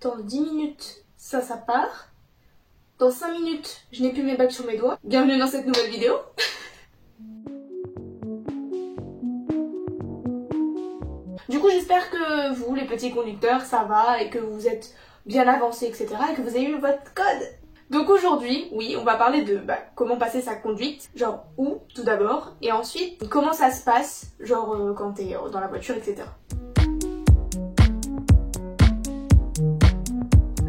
Dans 10 minutes, ça part. Dans 5 minutes, je n'ai plus mes bagues sur mes doigts. Bienvenue dans cette nouvelle vidéo. Du coup, j'espère que vous, les petits conducteurs, ça va et que vous êtes bien avancés, etc. et que vous avez eu votre code. Donc aujourd'hui, oui, on va parler de comment passer sa conduite, genre où, tout d'abord, et ensuite, comment ça se passe, genre quand t'es dans la voiture, etc.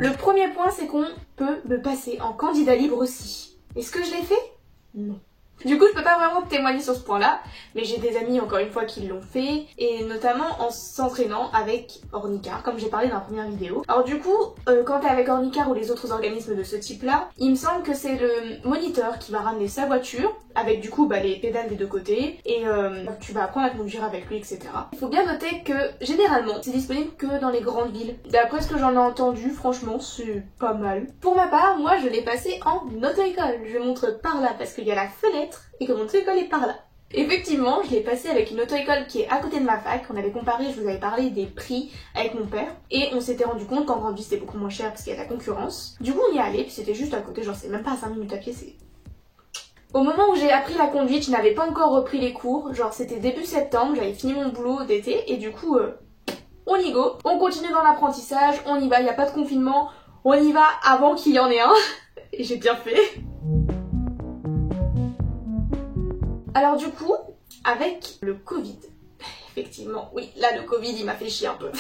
Le premier point, c'est qu'on peut me passer en candidat libre aussi. Est-ce que je l'ai fait? Non. Du coup, je peux pas vraiment témoigner sur ce point-là, mais j'ai des amis, encore une fois, qui l'ont fait, et notamment en s'entraînant avec Ornicar, comme j'ai parlé dans la première vidéo. Alors du coup, quand t'es avec Ornicar ou les autres organismes de ce type-là, il me semble que c'est le moniteur qui va ramener sa voiture, avec du coup les pédales des deux côtés, et tu vas apprendre à conduire avec lui, etc. Il faut bien noter que, généralement, c'est disponible que dans les grandes villes. D'après ce que j'en ai entendu, franchement, c'est pas mal. Pour ma part, moi, je l'ai passé en auto-école. Je montre par là, parce qu'il y a la fenêtre, et que mon auto-école est par là. Effectivement, je l'ai passé avec une auto-école qui est à côté de ma fac. On avait comparé, je vous avais parlé des prix avec mon père. Et on s'était rendu compte qu'en grande ville c'était beaucoup moins cher parce qu'il y a de la concurrence. Du coup on y est allé, puis c'était juste à côté, genre c'est même pas à 5 minutes à pied, c'est... Au moment où j'ai appris la conduite, je n'avais pas encore repris les cours. Genre c'était début septembre, j'avais fini mon boulot d'été et du coup, on y go. On continue dans l'apprentissage, on y va, il n'y a pas de confinement. On y va avant qu'il y en ait un. Et j'ai bien fait. Alors du coup, avec le Covid, effectivement, oui, là le Covid il m'a fait chier un peu.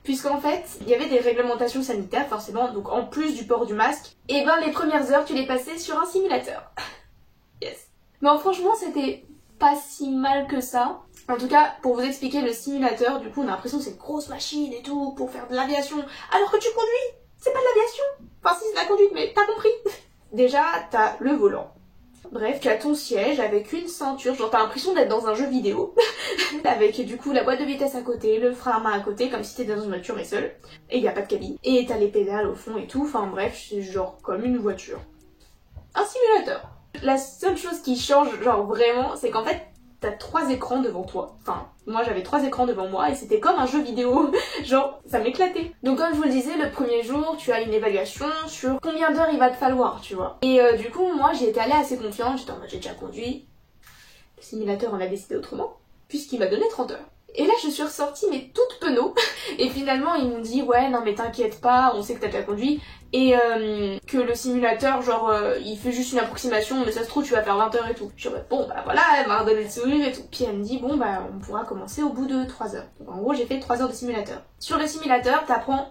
Puisqu'en fait, il y avait des réglementations sanitaires forcément, donc en plus du port du masque, et les premières heures tu les passais sur un simulateur. Yes. Mais franchement c'était pas si mal que ça. En tout cas, pour vous expliquer le simulateur, du coup on a l'impression que c'est une grosse machine et tout, pour faire de l'aviation, alors que tu conduis, c'est pas de l'aviation. Enfin si c'est de la conduite, mais t'as compris. Déjà, t'as le volant. Bref, tu as ton siège avec une ceinture, genre t'as l'impression d'être dans un jeu vidéo, avec du coup la boîte de vitesse à côté, le frein à main à côté, comme si t'étais dans une voiture et seule, et il y a pas de cabine, et t'as les pédales au fond et tout, enfin bref, c'est genre comme une voiture. Un simulateur. La seule chose qui change, genre vraiment, c'est qu'en fait, t'as 3 écrans devant toi. Enfin, moi j'avais 3 écrans devant moi et c'était comme un jeu vidéo. Genre, ça m'éclatait. Donc comme je vous le disais, le premier jour, tu as une évaluation sur combien d'heures il va te falloir, tu vois. Et du coup, moi j'y étais allée assez confiante, j'étais en mode j'ai déjà conduit. Le simulateur en a décidé autrement, puisqu'il m'a donné 30 heures. Et là je suis ressortie mais toute penaud. Et finalement ils m'ont dit ouais non mais t'inquiète pas, on sait que t'as déjà conduit. Et que le simulateur genre il fait juste une approximation mais ça se trouve tu vas faire 20 heures et tout. Je dis bon voilà elle m'a redonné le sourire et tout. Puis elle me dit bon on pourra commencer au bout de 3 heures. Donc en gros j'ai fait 3 heures de simulateur. Sur le simulateur t'apprends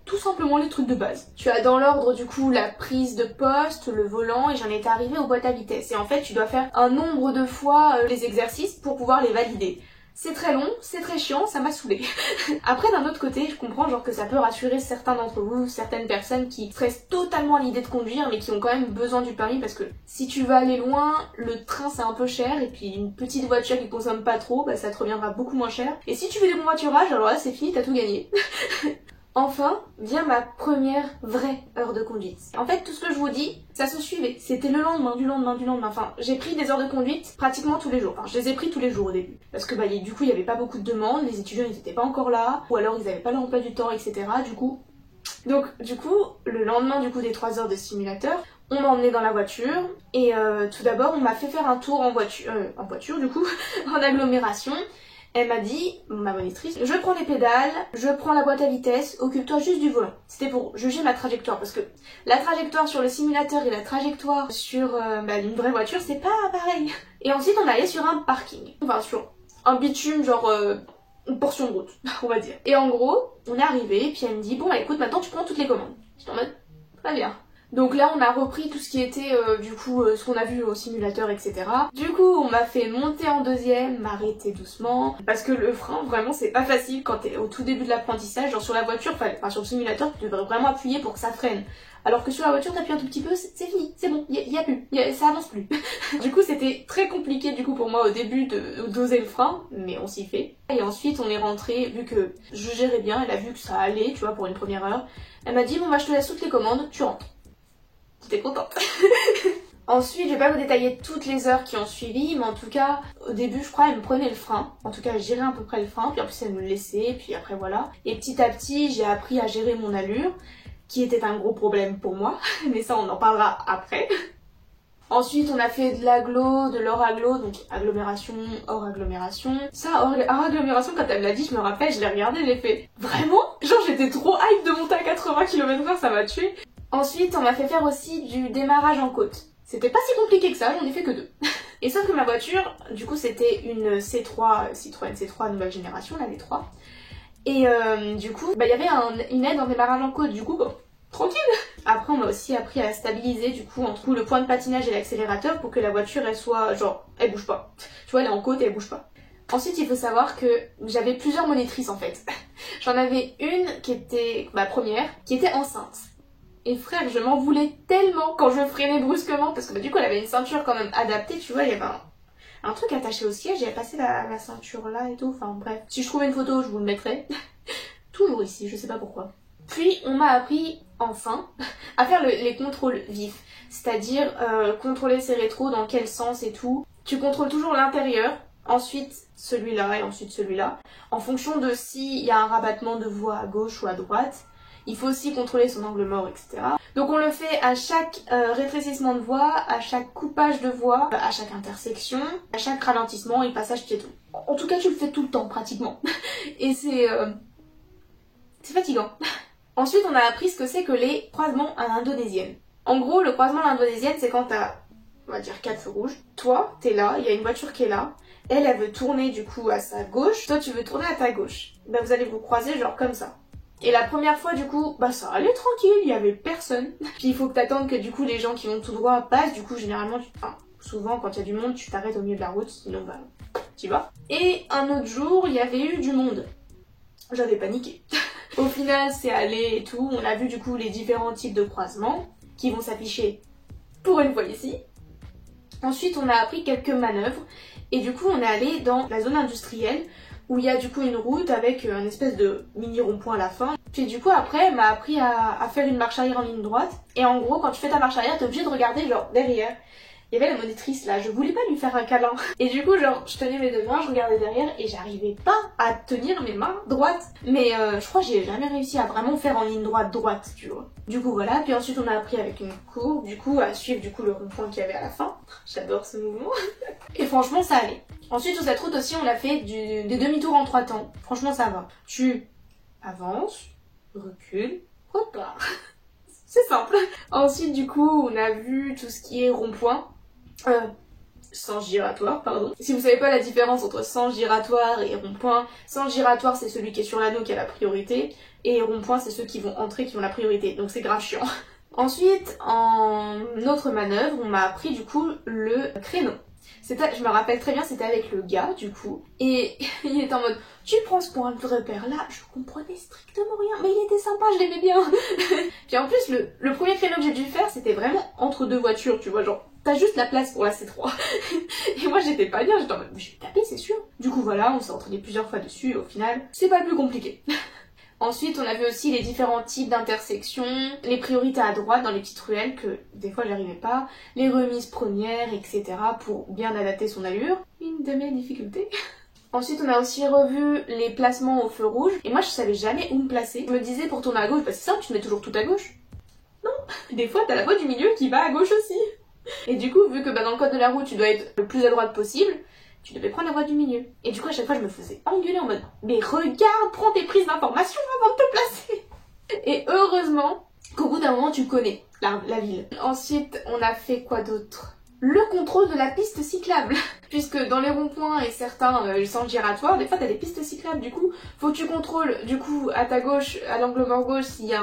tout simplement les trucs de base. Tu as dans l'ordre du coup la prise de poste, le volant et j'en étais arrivée aux boîtes à vitesse. Et en fait tu dois faire un nombre de fois les exercices pour pouvoir les valider. C'est très long, c'est très chiant, ça m'a saoulée. Après d'un autre côté, je comprends genre que ça peut rassurer certains d'entre vous, certaines personnes qui stressent totalement à l'idée de conduire mais qui ont quand même besoin du permis parce que si tu vas aller loin, le train c'est un peu cher et puis une petite voiture qui consomme pas trop, ça te reviendra beaucoup moins cher. Et si tu fais du covoiturage, alors là c'est fini, t'as tout gagné. Enfin, vient ma première vraie heure de conduite. En fait, tout ce que je vous dis, ça se suivait. C'était le lendemain, du lendemain. Enfin, j'ai pris des heures de conduite pratiquement tous les jours. Enfin, je les ai pris tous les jours au début. Parce que du coup, il n'y avait pas beaucoup de demandes, les étudiants ils étaient pas encore là, ou alors ils n'avaient pas l'emploi du temps, etc. Donc, du coup, le lendemain des 3 heures de simulateur, on m'a emmené dans la voiture, et tout d'abord, on m'a fait faire un tour en voiture du coup, en agglomération. Elle m'a dit, ma monitrice, je prends les pédales, je prends la boîte à vitesse, occupe-toi juste du volant. C'était pour juger ma trajectoire, parce que la trajectoire sur le simulateur et la trajectoire sur une vraie voiture, c'est pas pareil. Et ensuite, on allait sur un parking, enfin sur un bitume, genre une portion de route, on va dire. Et en gros, on est arrivé, puis elle me dit, bon écoute, maintenant tu prends toutes les commandes. J'étais en mode, très bien. Donc là on a repris tout ce qui était ce qu'on a vu au simulateur, etc. Du coup on m'a fait monter en deuxième, m'arrêter doucement, parce que le frein vraiment c'est pas facile quand t'es au tout début de l'apprentissage. Genre sur la voiture, enfin sur le simulateur tu devrais vraiment appuyer pour que ça freine. Alors que sur la voiture t'appuies un tout petit peu, c'est fini, c'est bon, y a plus, ça avance plus. Du coup c'était très compliqué pour moi au début de doser le frein, mais on s'y fait. Et ensuite on est rentré, vu que je gérais bien, elle a vu que ça allait, tu vois, pour une première heure. Elle m'a dit bon je te laisse toutes les commandes, tu rentres. J'étais contente. Ensuite, je vais pas vous détailler toutes les heures qui ont suivi, mais en tout cas, au début, je crois, elle me prenait le frein. En tout cas, je gérais à peu près le frein, puis en plus, elle me le laissait, puis après, voilà. Et petit à petit, j'ai appris à gérer mon allure, qui était un gros problème pour moi, mais ça, on en parlera après. Ensuite, on a fait de l'agglo, de l'hors-agglo, donc agglomération, hors agglomération. Ça, hors agglomération, quand elle me l'a dit, je me rappelle, je l'ai regardé, j'ai fait « Vraiment ?» Genre, j'étais trop hype de monter à 80 km/h, ça m'a tué. Ensuite, on m'a fait faire aussi du démarrage en côte. C'était pas si compliqué que ça, j'en ai fait que 2. Et sauf que ma voiture, du coup, c'était une C3, Citroën C3 nouvelle génération, la V3. Et du coup, il y avait une aide en démarrage en côte, du coup, bon, tranquille. Après, on m'a aussi appris à stabiliser, du coup, entre le point de patinage et l'accélérateur pour que la voiture, elle soit, genre, elle bouge pas. Tu vois, elle est en côte et elle bouge pas. Ensuite, il faut savoir que j'avais plusieurs monitrices, en fait. J'en avais une qui était, ma première, qui était enceinte. Et frère, je m'en voulais tellement quand je freinais brusquement, parce que du coup, elle avait une ceinture quand même adaptée, tu vois, il y avait un truc attaché au siège, j'avais passé la ceinture là et tout, enfin bref. Si je trouvais une photo, je vous le mettrai. Toujours ici, je sais pas pourquoi. Puis, on m'a appris, enfin, à faire les contrôles vifs. C'est-à-dire, contrôler ses rétros, dans quel sens et tout. Tu contrôles toujours l'intérieur, ensuite celui-là et ensuite celui-là. En fonction de s'il y a un rabattement de voie à gauche ou à droite. Il faut aussi contrôler son angle mort, etc. Donc on le fait à chaque rétrécissement de voie, à chaque coupage de voie, à chaque intersection, à chaque ralentissement et passage piéton. En tout cas, tu le fais tout le temps, pratiquement. Et c'est fatigant. Ensuite, on a appris ce que c'est que les croisements à l'indonésienne. En gros, le croisement à l'indonésienne, c'est quand t'as, on va dire, 4 feux rouges. Toi, t'es là, il y a une voiture qui est là. Elle veut tourner du coup à sa gauche. Toi, tu veux tourner à ta gauche. Ben, vous allez vous croiser genre comme ça. Et la première fois, du coup, bah ça allait tranquille, il y avait personne. Puis il faut que t'attendes que du coup les gens qui vont tout droit passent. Du coup, généralement, souvent quand il y a du monde, tu t'arrêtes au milieu de la route, sinon bah, tu vas. Et un autre jour, il y avait eu du monde. J'avais paniqué. Au final, c'est allé et tout. On a vu du coup les différents types de croisements qui vont s'afficher pour une fois ici. Ensuite, on a appris quelques manœuvres. Et du coup, on est allé dans la zone industrielle où il y a du coup une route avec un espèce de mini rond-point à la fin. Puis du coup après elle m'a appris à faire une marche arrière en ligne droite. Et en gros quand tu fais ta marche arrière t'es obligé de regarder genre derrière. Il y avait la monitrice là, je voulais pas lui faire un câlin. Et du coup genre je tenais mes deux mains, je regardais derrière et j'arrivais pas à tenir mes mains droites. Mais je crois que j'ai jamais réussi à vraiment faire en ligne droite tu vois. Du coup voilà, puis ensuite on a appris avec une courbe du coup à suivre du coup le rond-point qu'il y avait à la fin. J'adore ce mouvement. Et franchement ça allait. Ensuite sur cette route aussi on a fait des demi-tours en 3 temps. Franchement ça va. Tu avances, recules, repars. C'est simple. Ensuite du coup on a vu tout ce qui est rond-point. Sens giratoire, pardon. Si vous savez pas la différence entre sens giratoire et rond-point, sens giratoire c'est celui qui est sur l'anneau qui a la priorité et rond-point c'est ceux qui vont entrer qui ont la priorité, donc c'est grave chiant. Ensuite, en autre manœuvre, on m'a appris du coup le créneau. Je me rappelle très bien, c'était avec le gars du coup, et il était en mode tu prends ce point de repère là, je comprenais strictement rien, mais il était sympa, je l'aimais bien. Puis en plus, le premier créneau que j'ai dû faire, c'était vraiment entre deux voitures, tu vois, genre t'as juste la place pour la C3. Et moi j'étais pas bien, j'étais en mode je vais taper c'est sûr. Du coup voilà, on s'est entraîné plusieurs fois dessus et au final, c'est pas le plus compliqué. Ensuite, on a vu aussi les différents types d'intersections, les priorités à droite dans les petites ruelles que des fois j'arrivais pas, les remises premières, etc. pour bien adapter son allure. Une de mes difficultés. Ensuite, on a aussi revu les placements au feu rouge. Et moi, je savais jamais où me placer. Je me disais pour tourner à gauche, bah c'est simple, tu te mets toujours tout à gauche. Non, des fois t'as la voie du milieu qui va à gauche aussi. Et du coup, vu que dans le code de la route, tu dois être le plus à droite possible, tu devais prendre la voie du milieu. Et du coup, à chaque fois, je me faisais engueuler en mode mais regarde, prends tes prises d'information avant de te placer. Et heureusement qu'au bout d'un moment, tu connais la ville. Ensuite, on a fait quoi d'autre? Le contrôle de la piste cyclable. Puisque dans les ronds-points et certains sens giratoires, des fois t'as des pistes cyclables, du coup, faut que tu contrôles, du coup, à ta gauche, à l'angle mort gauche, s'il y a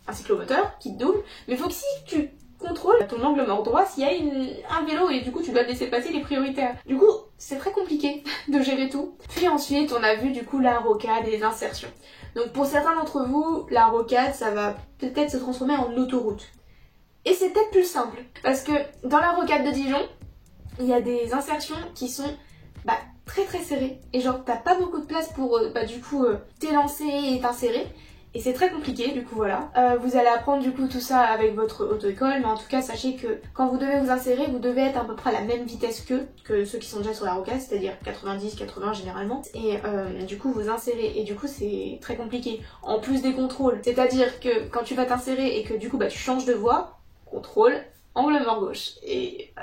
un cyclomoteur qui te double, mais faut que si tu contrôles ton angle mort droit s'il y a un vélo et du coup tu dois laisser passer les prioritaires. Du coup, c'est très compliqué de gérer tout. Puis ensuite, on a vu du coup la rocade et les insertions. Donc pour certains d'entre vous, la rocade, ça va peut-être se transformer en autoroute. Et c'est peut-être plus simple, parce que dans la rocade de Dijon, il y a des insertions qui sont très très serrées. Et genre, t'as pas beaucoup de place pour du coup t'élancer et t'insérer. Et c'est très compliqué, du coup voilà. Vous allez apprendre du coup tout ça avec votre auto-école, mais en tout cas sachez que quand vous devez vous insérer, vous devez être à peu près à la même vitesse que ceux qui sont déjà sur la rocade, c'est-à-dire 90-80 généralement. Et du coup vous insérez, et du coup c'est très compliqué. En plus des contrôles, c'est-à-dire que quand tu vas t'insérer et que du coup bah tu changes de voie, contrôle, angle mort gauche. Et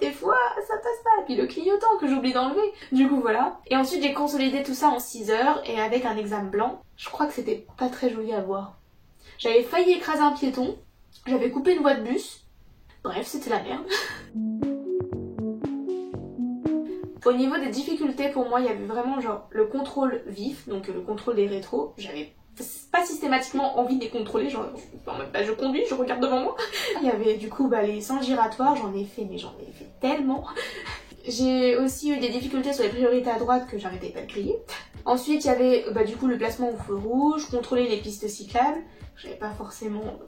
des fois ça passe pas. Et puis le clignotant que j'oublie d'enlever. Du coup voilà. Et ensuite j'ai consolidé tout ça en 6 heures et avec un examen blanc. Je crois que c'était pas très joli à voir. J'avais failli écraser un piéton. J'avais coupé une voie de bus. Bref, c'était la merde. Au niveau des difficultés, pour moi, il y avait vraiment genre le contrôle vif, donc le contrôle des rétros. J'avais pas systématiquement envie de les contrôler, genre je conduis, je regarde devant moi. Il y avait du coup les sens giratoires, j'en ai fait, mais j'en ai fait tellement. J'ai aussi eu des difficultés sur les priorités à droite que j'arrêtais pas de crier. Ensuite il y avait du coup le placement au feu rouge, contrôler les pistes cyclables, j'avais pas forcément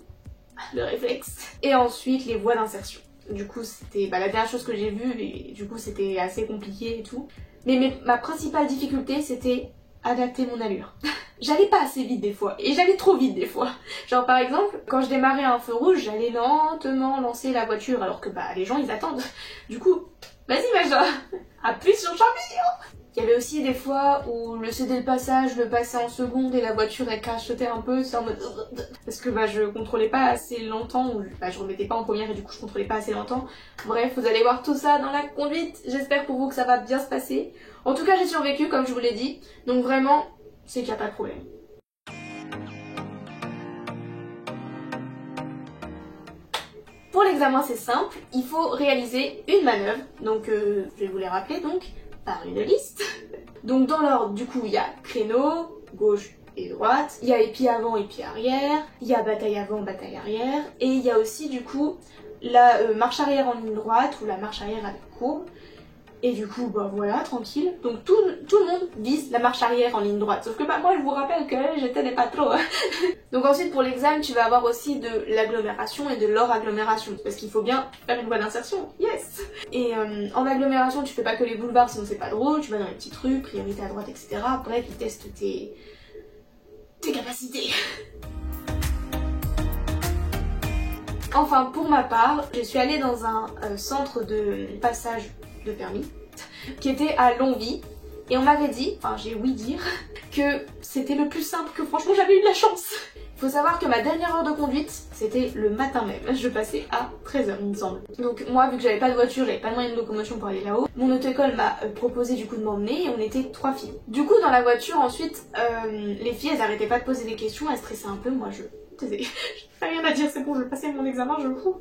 le réflexe. Et ensuite les voies d'insertion. Du coup c'était la dernière chose que j'ai vue et du coup c'était assez compliqué et tout. Mais ma principale difficulté c'était adapter mon allure. J'allais pas assez vite des fois, et j'allais trop vite des fois. Genre par exemple, quand je démarrais à un feu rouge, j'allais lentement lancer la voiture alors que les gens ils attendent. Du coup, vas-y Maja, appuie sur le champignon. Il y avait aussi des fois où le céder le passage, le passait en seconde et la voiture elle crachotait un peu, c'est en mode... Parce que je contrôlais pas assez longtemps, ou je remettais pas en première et du coup je contrôlais pas assez longtemps. Bref, vous allez voir tout ça dans la conduite, j'espère pour vous que ça va bien se passer. En tout cas j'ai survécu comme je vous l'ai dit, donc vraiment, c'est qu'il n'y a pas de problème. Pour l'examen c'est simple, il faut réaliser une manœuvre, donc je vais vous les rappeler donc, par une liste. Donc dans l'ordre du coup il y a créneau, gauche et droite, il y a épi avant, épi arrière, il y a bataille avant, bataille arrière, et il y a aussi du coup la marche arrière en ligne droite ou la marche arrière avec courbe. Et du coup, voilà, tranquille. Donc tout le monde vise la marche arrière en ligne droite. Sauf que moi, je vous rappelle que j'étais des pas trop. Donc ensuite, pour l'examen, tu vas avoir aussi de l'agglomération et de l'hors-agglomération. Parce qu'il faut bien faire une voie d'insertion. Yes. Et en agglomération, tu fais pas que les boulevards, sinon c'est pas drôle. Tu vas dans les petits trucs, priorité à droite, etc. Bref, ils testent tes capacités. Enfin, pour ma part, je suis allée dans un centre de passage de permis qui était à Longwy et on m'avait dit, enfin j'ai ouï dire, que c'était le plus simple, que franchement j'avais eu de la chance. Il faut savoir que ma dernière heure de conduite c'était le matin même, je passais à 13h il me semble. Donc moi vu que j'avais pas de voiture, j'avais pas de moyen de locomotion pour aller là-haut, mon auto-école m'a proposé du coup de m'emmener et on était 3 filles. Du coup dans la voiture ensuite, les filles elles arrêtaient pas de poser des questions, elles stressaient un peu, moi j'ai rien à dire, c'est bon, je vais passer mon examen, je fous.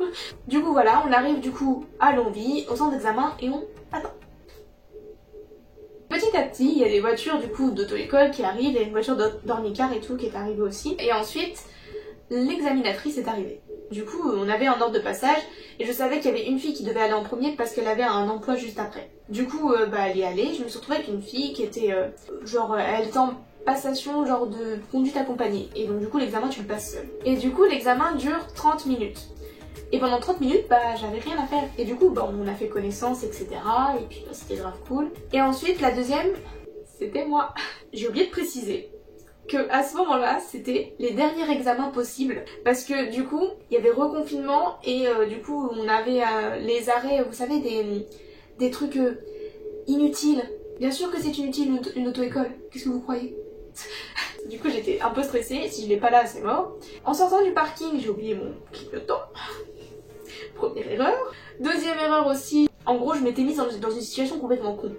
Du coup voilà, on arrive du coup à Longwy, au centre d'examen et on attend. Petit à petit, il y a des voitures du coup d'auto-école qui arrivent, il y a une voiture d'ornicar et tout qui est arrivée aussi. Et ensuite, l'examinatrice est arrivée. Du coup, on avait un ordre de passage et je savais qu'il y avait une fille qui devait aller en premier parce qu'elle avait un emploi juste après. Du coup, elle est allée, je me suis retrouvée avec une fille qui était elle était en passation genre de conduite accompagnée. Et donc du coup, l'examen tu le passes seul. Et du coup, l'examen dure 30 minutes. Et pendant 30 minutes, j'avais rien à faire. Et du coup, on a fait connaissance, etc. Et puis c'était grave cool. Et ensuite, la deuxième, c'était moi. J'ai oublié de préciser que à ce moment-là, c'était les derniers examens possibles. Parce que du coup, il y avait reconfinement et du coup, on avait les arrêts, vous savez, des trucs inutiles. Bien sûr que c'est inutile une auto-école. Qu'est-ce que vous croyez? Du coup, j'étais un peu stressée. Si je l'ai pas là, c'est mort. En sortant du parking, j'ai oublié mon clignotant. Première erreur. Deuxième erreur aussi, en gros je m'étais mise dans une situation complètement con.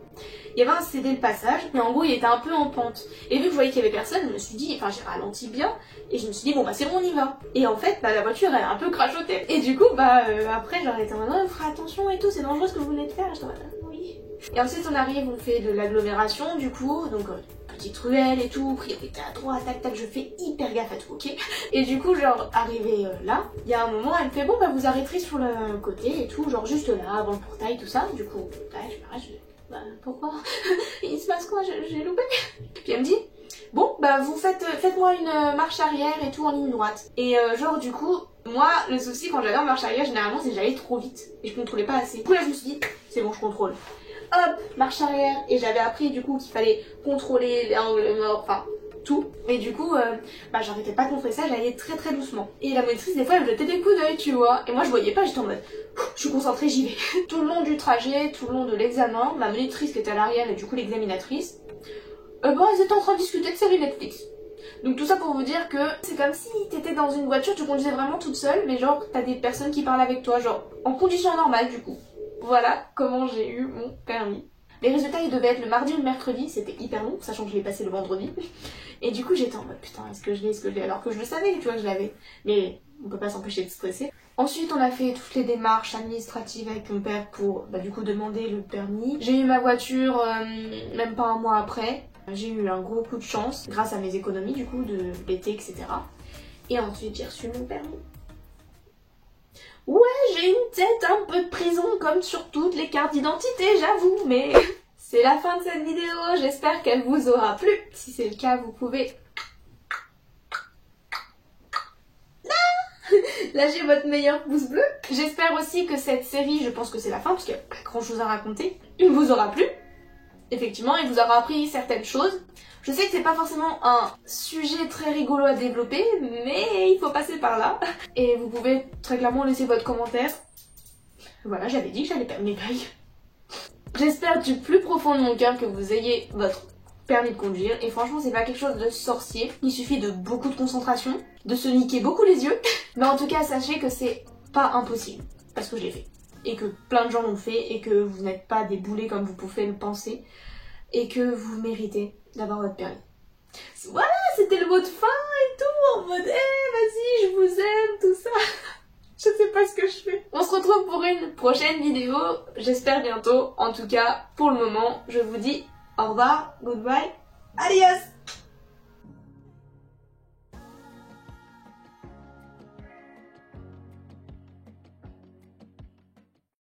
Il y avait un céder le passage, mais en gros il était un peu en pente. Et vu que je voyais qu'il y avait personne, je me suis dit, j'ai ralenti bien, et je me suis dit c'est bon on y va. Et en fait la voiture elle a un peu crachoté. Et du coup après j'aurais été en mode fera attention et tout, c'est dangereux ce que vous venez de faire. J'étais en mode oui. Et ensuite on arrive, on fait de l'agglomération du coup, donc petite ruelle et tout, priorité à droite, tac tac, je fais hyper gaffe à tout, ok. Et du coup arrivé là, il y a un moment elle me fait vous arrêterez sur le côté et tout, genre juste là, avant le portail, tout ça. Du coup, je m'arrête, pourquoi il se passe quoi, j'ai loupé. Puis elle me dit, vous faites-moi une marche arrière et tout en ligne droite. Et du coup, moi, le souci quand j'allais en marche arrière, généralement, c'est que j'allais trop vite. Et je contrôlais pas assez. Du coup là, je me suis dit, c'est bon, je contrôle. Hop, marche arrière. Et j'avais appris du coup qu'il fallait contrôler les angles morts, enfin, tout. Et du coup, j'arrêtais pas de montrer ça, j'allais très très doucement. Et la monitrice, des fois, elle me jetait des coups d'œil, tu vois. Et moi, je voyais pas, j'étais en mode, je suis concentrée, j'y vais. Tout le long du trajet, tout le long de l'examen, ma monitrice qui était à l'arrière et du coup l'examinatrice, elles étaient en train de discuter de séries Netflix. Donc tout ça pour vous dire que c'est comme si t'étais dans une voiture, tu conduisais vraiment toute seule, mais genre t'as des personnes qui parlent avec toi, genre en conditions normales du coup. Voilà comment j'ai eu mon permis. Les résultats ils devaient être le mardi ou le mercredi, c'était hyper long, sachant que je l'ai passé le vendredi. Et du coup j'étais en mode putain est-ce que je l'ai, alors que je le savais, tu vois que je l'avais. Mais on peut pas s'empêcher de stresser. Ensuite on a fait toutes les démarches administratives avec mon père pour du coup demander le permis. J'ai eu ma voiture même pas un mois après. J'ai eu un gros coup de chance grâce à mes économies du coup de l'été etc. Et ensuite j'ai reçu mon permis. Ouais, j'ai une tête un peu de prison comme sur toutes les cartes d'identité, j'avoue, mais c'est la fin de cette vidéo, j'espère qu'elle vous aura plu. Si c'est le cas, vous pouvez lâcher votre meilleur pouce bleu. J'espère aussi que cette série, je pense que c'est la fin parce qu'il n'y a pas grand chose à raconter, il vous aura plu. Effectivement, il vous aura appris certaines choses. Je sais que c'est pas forcément un sujet très rigolo à développer, mais il faut passer par là. Et vous pouvez très clairement laisser votre commentaire. Voilà, j'avais dit que j'allais perdre mes bails. J'espère du plus profond de mon cœur que vous ayez votre permis de conduire. Et franchement, c'est pas quelque chose de sorcier. Il suffit de beaucoup de concentration, de se niquer beaucoup les yeux. Mais en tout cas, sachez que c'est pas impossible. Parce que je l'ai fait. Et que plein de gens l'ont fait. Et que vous n'êtes pas des boulets comme vous pouvez le penser. Et que vous méritez d'avoir votre permis. Voilà, c'était le mot de fin et tout, en mode vas-y, je vous aime, tout ça. Je sais pas ce que je fais. On se retrouve pour une prochaine vidéo, j'espère bientôt. En tout cas, pour le moment, je vous dis au revoir, goodbye, adios.